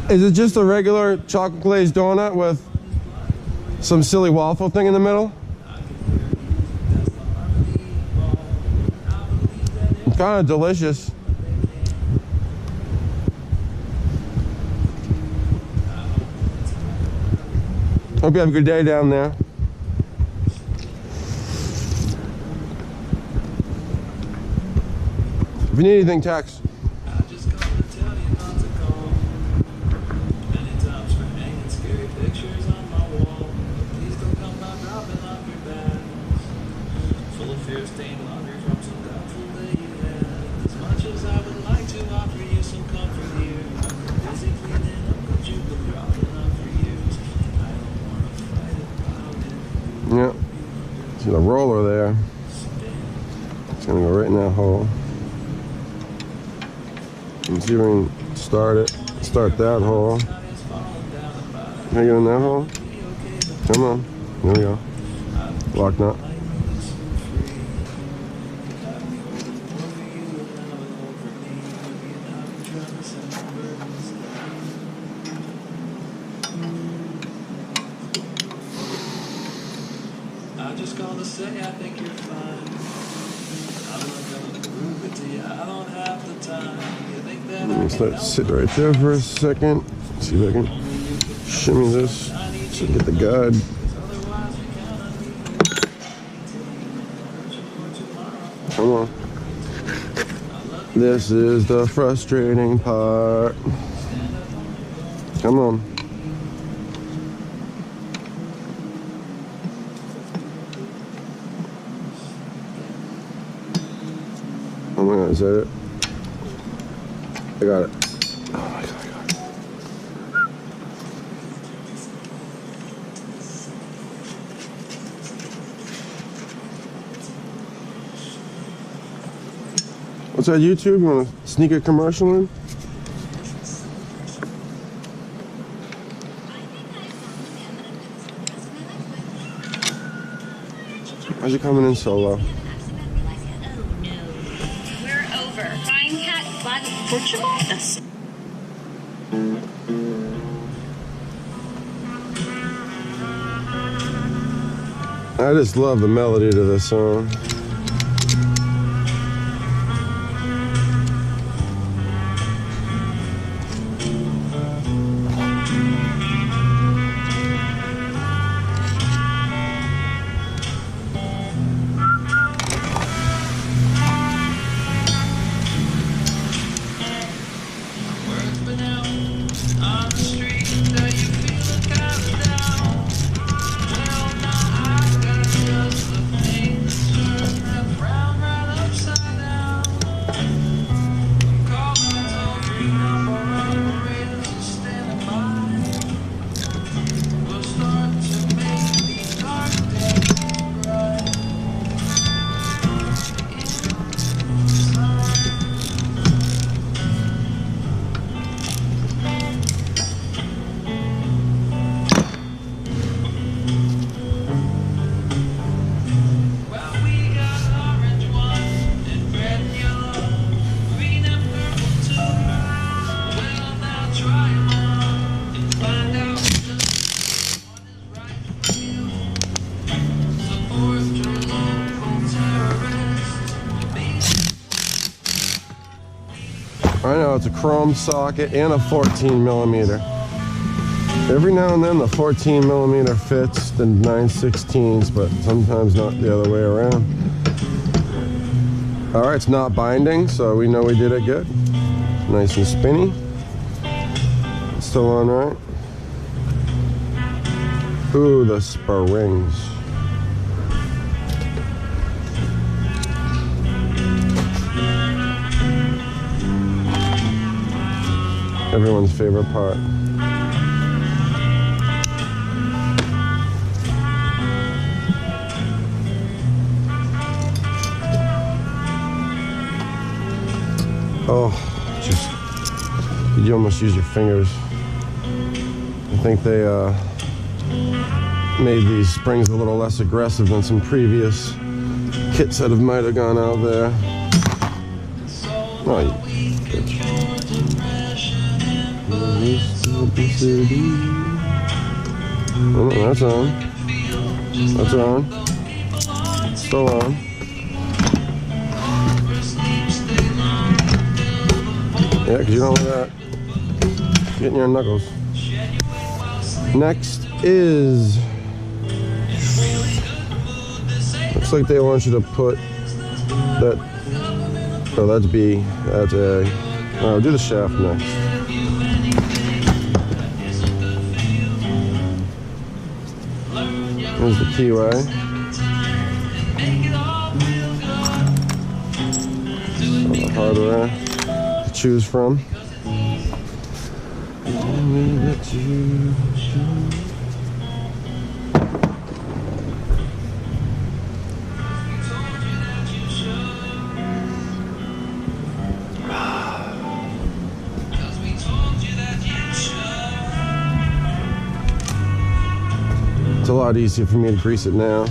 Is it just a regular chocolate glazed donut with some silly waffle thing in the middle? It's kind of delicious. Hope you have a good day down there. If you need anything, text. Yeah, see the roller there. It's gonna go right in that hole. Let's see if we can start that hole. Can I get in that hole? Come on, there we go. Lock nut. Let's sit right there for a second. See if I can shimmy this to get the guide. Come on. This is the frustrating part. Come on. Oh my God, is that it? I got it. Oh my God, I got it. What's that, YouTube? You want to sneak a commercial in? Why's it coming in so low? Portugal? I just love the melody to this song. I know, it's a chrome socket and a 14 millimeter. Every now and then the 14 millimeter fits the 9/16s, but sometimes not the other way around. All right, it's not binding, so we know we did it good. Nice and spinny. It's still on right. Ooh, the springs. Everyone's favorite part. Oh, you almost use your fingers. I think they made these springs a little less aggressive than some previous kits that might have gone out there. Oh, you bitch. Oh, that's on. That's on. Still on. Yeah, because you don't want that getting your knuckles. Next is, looks like they want you to put that, oh, that's B, that's A. Oh, do the shaft next. Here's the keyway. All the hardware to choose from. It's a lot easier for me to grease it now.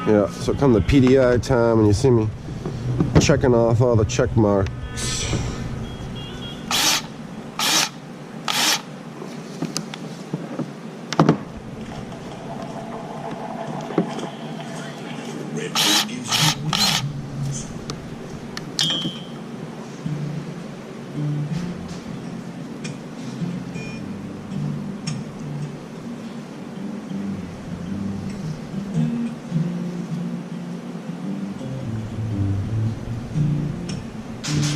Yeah, so come the PDI time and you see me checking off all the check marks.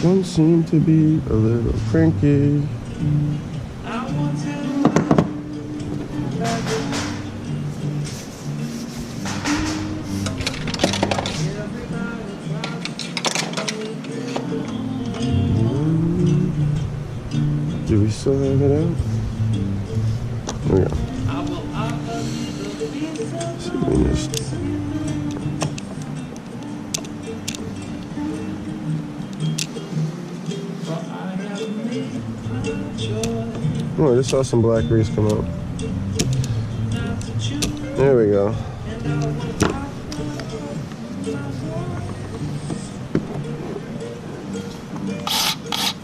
One seemed to be a little cranky. Do we still have it out? There we go. See if we missed. Oh, I just saw some black grease come out. There we go.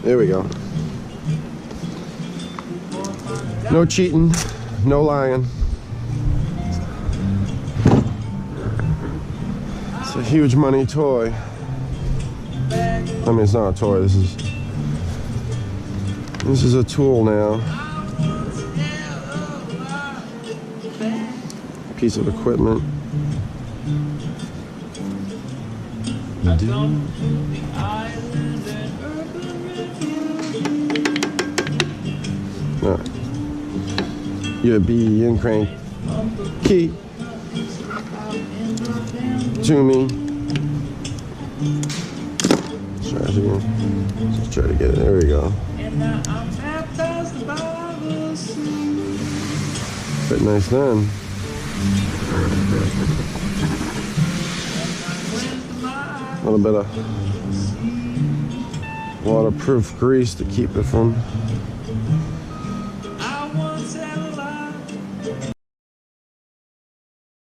There we go. No cheating, no lying. It's a huge money toy. I mean, it's not a toy, this is a tool now. Piece of equipment. Your B and crank key to me. Let's try it again. Let's try to get it. There we go. Fit nice then. A little bit of waterproof grease to keep it from